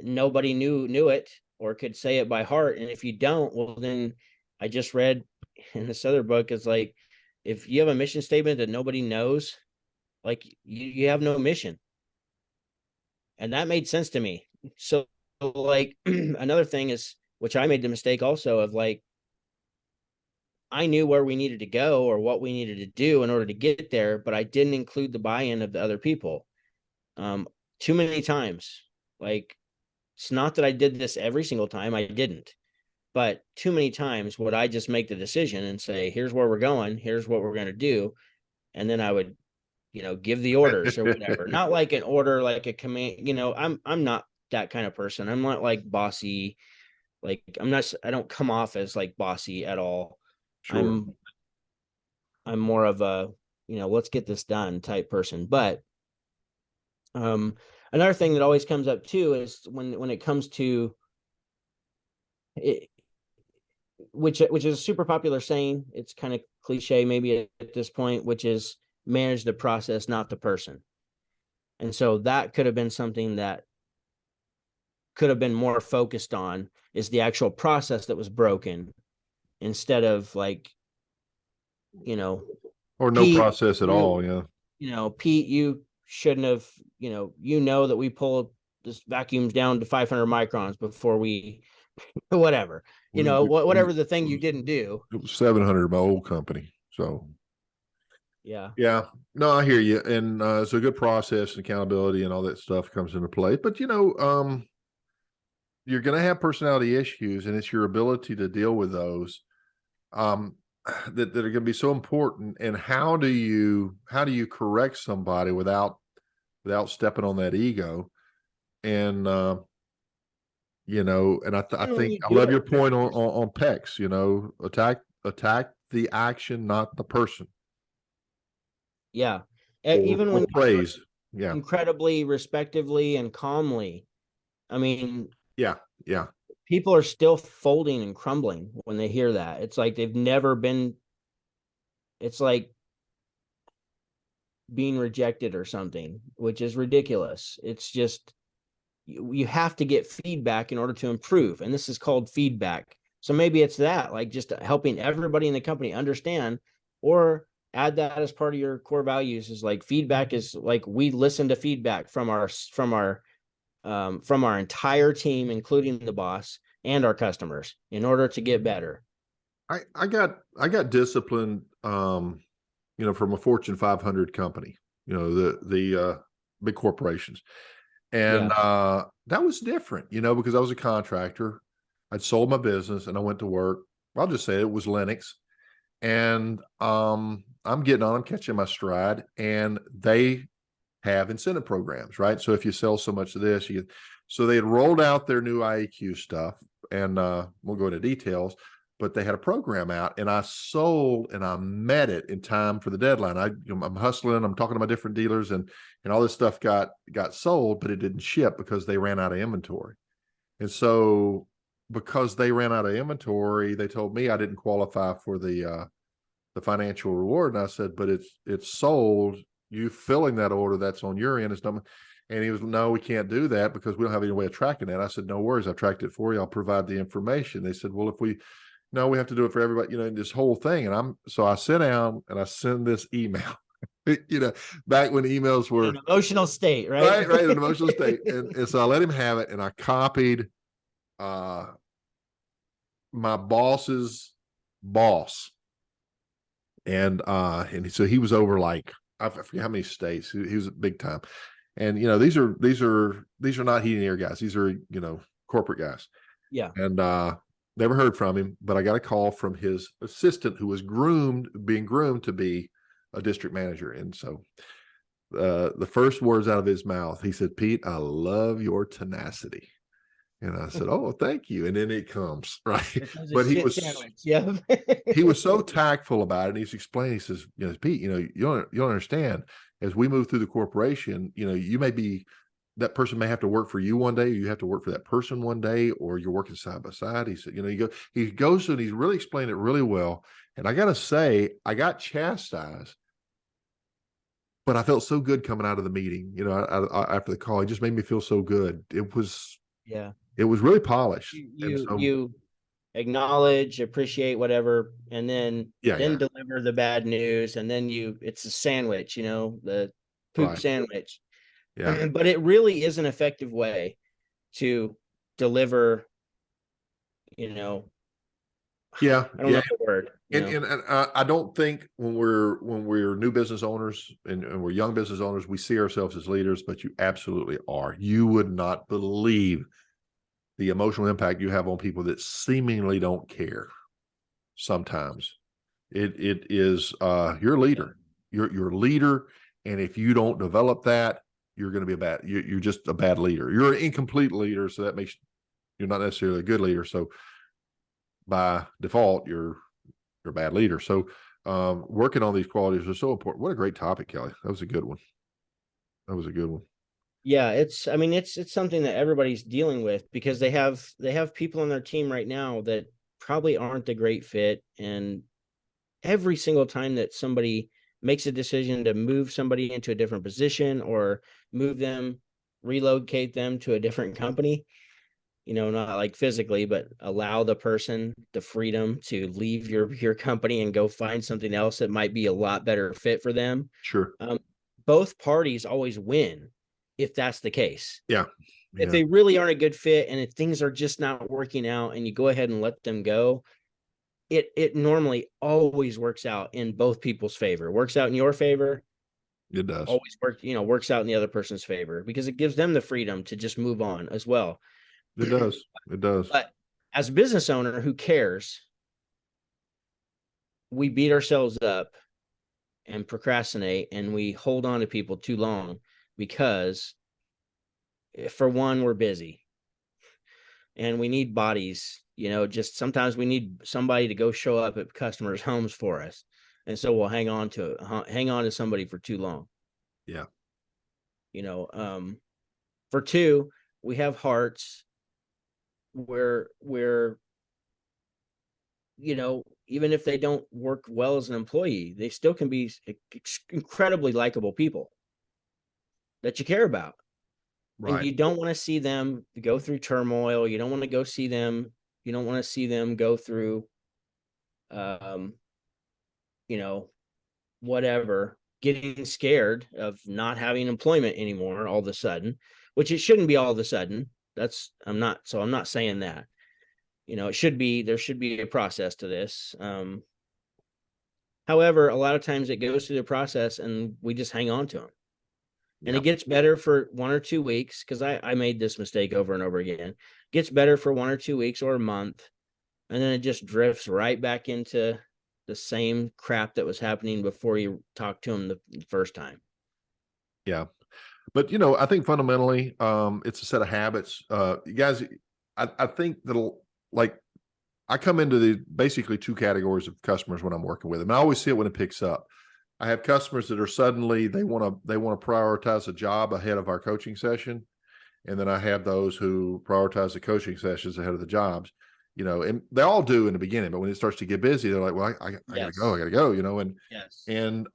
nobody knew it or could say it by heart. And if you don't, well, then I just read in this other book is like, if you have a mission statement that nobody knows, like you have no mission. And that made sense to me. So like another thing is, which I made the mistake also of like, I knew where we needed to go or what we needed to do in order to get there, but I didn't include the buy-in of the other people. Too many times. Like, it's not that I did this every single time, I didn't. But too many times would I just make the decision and say, here's where we're going, here's what we're going to do. And then I would, give the orders or whatever. Not like an order, like a command, I'm not that kind of person. I'm not like bossy. Like I don't come off as like bossy at all. Sure. I'm more of a, let's get this done type person. But um another thing that always comes up too is when it comes to it, which is a super popular saying, it's kind of cliche maybe at this point, which is manage the process, not the person. And so that could have been something that could have been more focused on, is the actual process that was broken, instead of like, Or no Pete, process at all. Yeah. Pete, you shouldn't have, that we pull this vacuums down to 500 microns before we, whatever, whatever the thing you didn't do. It was 700 my old company. So Yeah. yeah, no, I hear you. And it's a good process and accountability and all that stuff comes into play. But you're going to have personality issues, and it's your ability to deal with those um, that are going to be so important. And how do you correct somebody without stepping on that ego? And and I And when think you I do love it, your point on PECs. Attack the action, not the person. yeah. Or Even when you do it praise. Yeah, incredibly respectively and calmly, I mean, yeah, yeah. people are still folding and crumbling when they hear that. It's like they've never been, it's like being rejected or something, which is ridiculous. It's just, you have to get feedback in order to improve. And this is called feedback. So maybe it's that, like just helping everybody in the company understand, or add that as part of your core values, is like feedback is like, we listen to feedback from our entire team, including the boss and our customers, in order to get better. I got disciplined from a Fortune 500 company, the big corporations. And Yeah. that was different, because I was a contractor. I'd sold my business and I went to work. I'll just say it was Linux. And I'm catching my stride, and they have incentive programs, right? So if you sell so much of this, so they had rolled out their new IEQ stuff. and we'll go into details, but they had a program out, and I sold and I met it in time for the deadline. I'm hustling, I'm talking to my different dealers, and all this stuff got sold, but it didn't ship because they ran out of inventory. And so because they ran out of inventory, they told me I didn't qualify for the financial reward. And I said, but it's sold. You filling that order, that's on your end. And he was, no, we can't do that because we don't have any way of tracking that. I said, no worries, I've tracked it for you. I'll provide the information. They said, well, no, we have to do it for everybody, this whole thing. And so I sit down and I send this email, back when emails were an emotional state, right, an emotional state. And so I let him have it, and I copied my boss's boss. And so he was over, like, I forget how many states. He was big time. And these are not heating and air guys. These are corporate guys. Yeah. And never heard from him, but I got a call from his assistant, who was being groomed to be a district manager. And so the first words out of his mouth, he said, "Pete, I love your tenacity." And I said, "Oh, thank you." And then it comes, right? But he was, yeah. he was so tactful about it. And he's explaining, he says, "Pete, you don't understand. As we move through the corporation, that person may have to work for you one day, or you have to work for that person one day, or you're working side by side." He said, he goes through and he's really explained it really well. And I got to say, I got chastised, but I felt so good coming out of the meeting, after the call. It just made me feel so good. It was really polished. You acknowledge, appreciate whatever, and then deliver the bad news. And then it's a sandwich, the poop sandwich. Yeah. But it really is an effective way to deliver, I don't know the word. And I don't think when we're new business owners and we're young business owners, we see ourselves as leaders, but you absolutely are. You would not believe the emotional impact you have on people that seemingly don't care. Sometimes it is you're a leader. You're a leader, and if you don't develop that, you're going to be you're just a bad leader. You're an incomplete leader, so that makes you're not necessarily a good leader. So by default, you're a bad leader. So working on these qualities are so important. What a great topic, Kelly. That was a good one. Yeah, it's something that everybody's dealing with, because they have people on their team right now that probably aren't a great fit. And every single time that somebody makes a decision to move somebody into a different position, or relocate them to a different company, not like physically, but allow the person the freedom to leave your company and go find something else that might be a lot better fit for them. Sure. Both parties always win if that's the case. Yeah. If they really aren't a good fit, and if things are just not working out, and you go ahead and let them go, it normally always works out in both people's favor. Works out in your favor. It does. Always works out in the other person's favor, because it gives them the freedom to just move on as well. It does. It does. But as a business owner who cares, we beat ourselves up and procrastinate, and we hold on to people too long, because for one, we're busy and we need bodies, just sometimes we need somebody to go show up at customers' homes for us. And so we'll hang on to somebody for too long. Yeah. For two, we have hearts where even if they don't work well as an employee, they still can be incredibly likable people that you care about. Right. And you don't want to see them go through turmoil. You don't want to see them go through, whatever, getting scared of not having employment anymore all of a sudden, which it shouldn't be all of a sudden. I'm not saying that. There should be a process to this. However, a lot of times it goes through the process and we just hang on to them. And it gets better for 1 or 2 weeks, because I made this mistake over and over again. Gets better for 1 or 2 weeks or a month, and then it just drifts right back into the same crap that was happening before you talked to them the first time. Yeah. But, I think fundamentally, it's a set of habits. You guys, I think that like I come into the basically two categories of customers when I'm working with them. And I always see it when it picks up. I have customers that are suddenly they want to prioritize a job ahead of our coaching session. And then I have those who prioritize the coaching sessions ahead of the jobs, and they all do in the beginning, but when it starts to get busy, they're like, well, I gotta Yes. go, Yes. and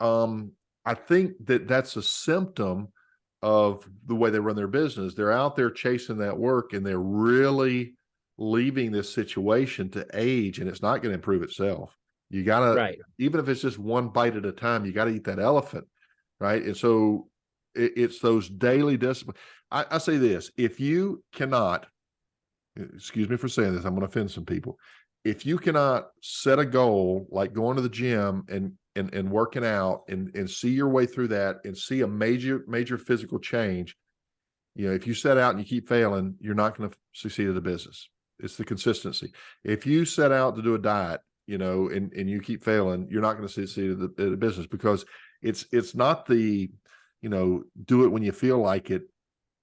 I think that that's a symptom of the way they run their business. They're out there chasing that work and they're really leaving this situation to age, and it's not going to improve itself. You gotta, Right. even if it's just one bite at a time, you got to eat that elephant, right? And so it's those daily discipline. I say this: if you cannot, excuse me for saying this, I'm going to offend some people. If you cannot set a goal like going to the gym and working out and see your way through that and see a major physical change, if you set out and you keep failing, you're not going to succeed at a business. It's the consistency. If you set out to do a diet, and you keep failing, you're not going to succeed at a business, because it's not the, do it when you feel like it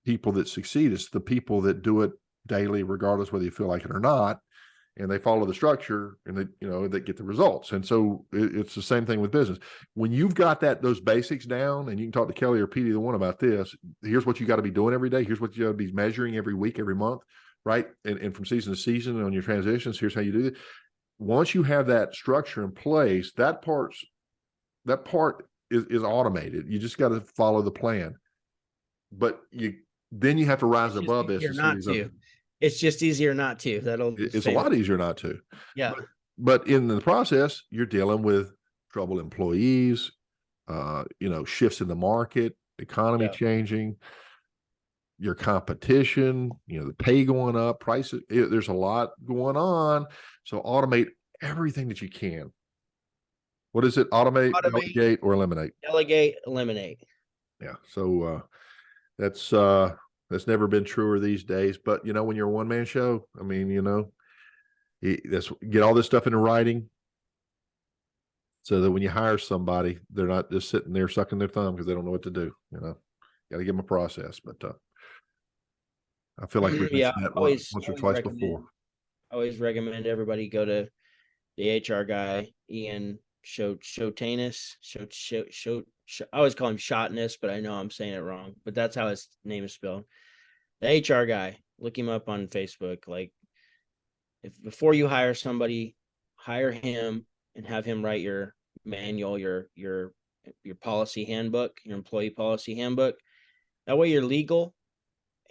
people that succeed. It's the people that do it daily, regardless whether you feel like it or not, and they follow the structure and they get the results. And so it's the same thing with business. When you've got those basics down, and you can talk to Kelly or Petey, the one about this, here's what you got to be doing every day. Here's what you got to be measuring every week, every month, right? And from season to season on your transitions, here's how you do it. Once you have that structure in place, that part is automated. You just got to follow the plan. But then you have to rise above this. It's just easier not to. It's a lot easier not to. Yeah. But in the process, you're dealing with troubled employees, shifts in the market, economy changing, your competition, the pay going up, prices. There's a lot going on. So automate everything that you can. What is it? Automate, delegate, or eliminate? Delegate, eliminate. Yeah. So that's never been truer these days. But when you're a one-man show, I mean, get all this stuff into writing, so that when you hire somebody, they're not just sitting there sucking their thumb because they don't know what to do. Got to give them a process. But I feel like we've mentioned that once or twice before. I always recommend everybody go to the HR guy, Ian Shotanis. I always call him Shotness, but I know I'm saying it wrong. But that's how his name is spelled. The HR guy. Look him up on Facebook. Like, if before you hire somebody, hire him and have him write your manual, your policy handbook, your employee policy handbook. That way you're legal,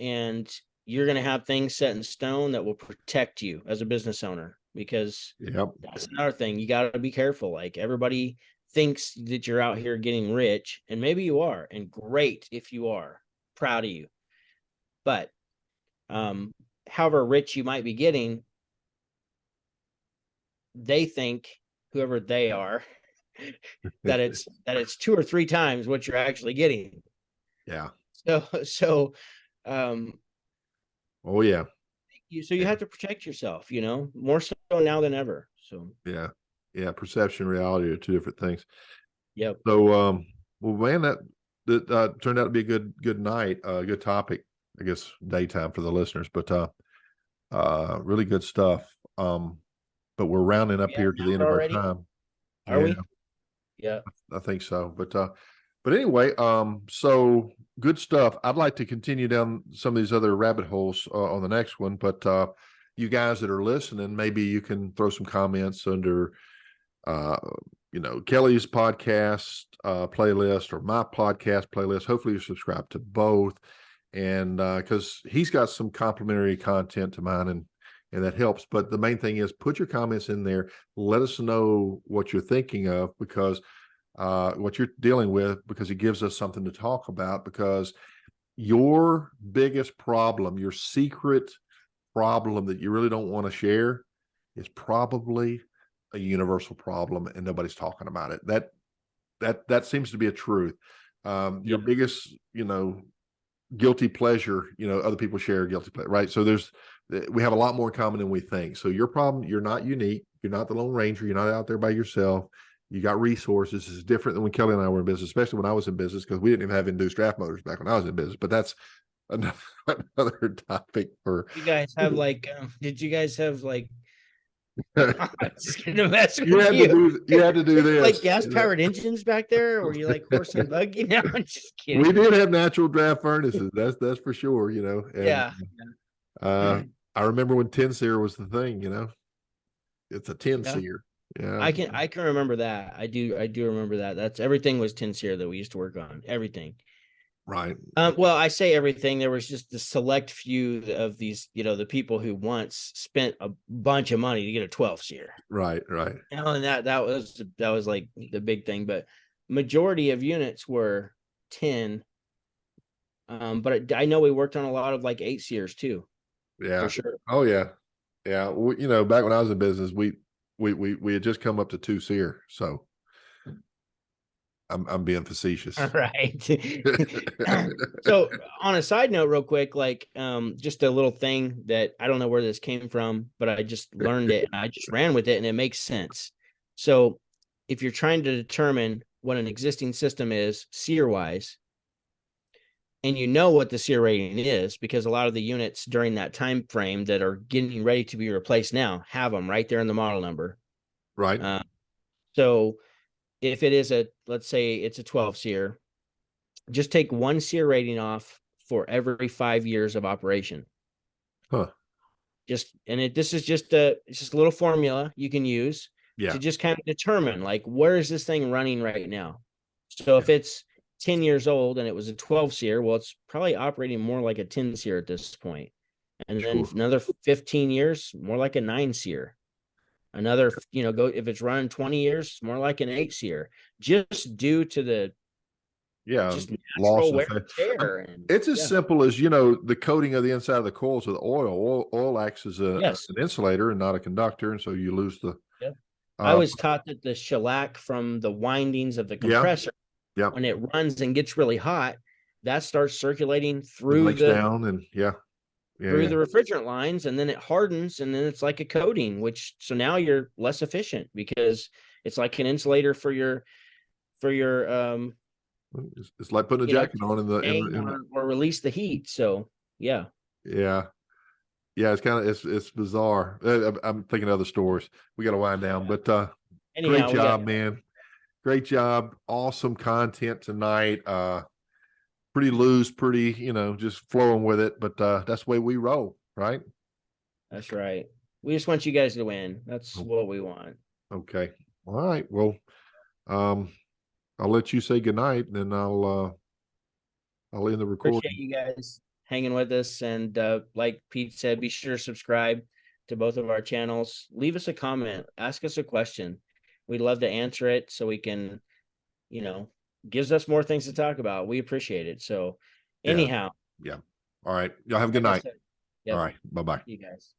and you're going to have things set in stone that will protect you as a business owner, because that's another thing. You got to be careful. Like, everybody thinks that you're out here getting rich, and maybe you are, and great if you are, proud of you. But however rich you might be getting, they think, whoever they are, that it's 2 or 3 times what you're actually getting. Yeah. So oh yeah. So you have to protect yourself, more so now than ever. So yeah, perception and reality are two different things. Yep. So well, man, that turned out to be a good night, good topic, I guess, daytime for the listeners, but really good stuff. But we're rounding up here to the end of our time. Are we? Yeah, I think so. But anyway, so good stuff. I'd like to continue down some of these other rabbit holes on the next one. But you guys that are listening, maybe you can throw some comments under, Kelly's podcast playlist or my podcast playlist. Hopefully you subscribe to both, and because he's got some complimentary content to mine, and that helps. But the main thing is, put your comments in there. Let us know what you're thinking of, because what you're dealing with, because it gives us something to talk about. Because your biggest problem, your secret problem that you really don't want to share, is probably a universal problem, and nobody's talking about it. That seems to be a truth. Your biggest, guilty pleasure, other people share a guilty pleasure, right? So we have a lot more in common than we think. So your problem, you're not unique. You're not the Lone Ranger. You're not out there by yourself. You got resources. It's different than when Kelly and I were in business, especially when I was in business, because we didn't even have induced draft motors back when I was in business. But that's another, another topic for. You guys have like, did you guys have like, I'm just gonna mess You with had to you. do, you had to do Like this. gas powered engines back there, or you like horse and buggy? No, I'm just We kidding. did have natural draft furnaces. That's for sure, you know. And Yeah. I remember when 10 seer was the thing, you know. It's a 10 Yeah. seer. Yeah. I can remember that. I do remember that. That's everything was tinsere that we used to work on. Everything. Right. Well, I say everything. There was just the select few of these, the people who once spent a bunch of money to get a 12 seer. Right. Right. And that was like the big thing. But majority of units were 10. But I know we worked on a lot of like 8 seers too, for Yeah. sure. Oh yeah. Yeah. You know, back when I was in business, we had just come up to 2 seer. So I'm being facetious. All right. So on a side note, real quick, like just a little thing that I don't know where this came from, but I just learned it and I just ran with it and it makes sense. So if you're trying to determine what an existing system is SEER wise, and you know what the SEER rating is, because a lot of the units during that time frame that are getting ready to be replaced now have them right there in the model number. Right. So if it is let's say it's a 12 SEER, just take one SEER rating off for every 5 years of operation. Huh. This is just it's just a little formula you can use Yeah. to just kind of determine like where is this thing running right now. So if it's 10 years old and it was a 12 SEER, well, it's probably operating more like a 10 SEER at this point. And then Sure. another 15 years, more like a 9 SEER. Another, go if it's running 20 years, more like an 8 SEER, just due to the Yeah. just Loss natural of wear and tear. And it's as yeah, simple as, you know, the coating of the inside of the coils with oil. Oil acts as yes, an insulator and not a conductor. And so you lose the, yeah. I uh, was taught that the shellac from the windings of the yeah. compressor, Yeah. when it runs and gets really hot, that starts circulating It through breaks the down and yeah. Yeah. through Yeah. the refrigerant lines, and then it hardens, and then it's like a coating, which so now you're less efficient because it's like an insulator for your It's like putting a to jacket on sustain or release the heat. So yeah. yeah. Yeah. It's kind of, it's bizarre. I'm thinking of other stores. We got to wind down, but, great Anyhow, we got job, man. Great job. Awesome content tonight. Pretty loose, pretty, you know, just flowing with it. But that's the way we roll, right? that's right. We just want you guys to win. That's Oh, what we want. okay. All right. Well, um, I'll let you say goodnight and then I'll end the Appreciate recording. you guys hanging with us. And like Pete said, be sure to subscribe to both of our channels. Leave us a comment, ask us a question. We'd love to answer it so we can, you know, gives us more things to talk about. We appreciate it. So Yeah. anyhow, Yeah. All right. Y'all have a good like I night. said, All yep, right. Bye-bye. you guys.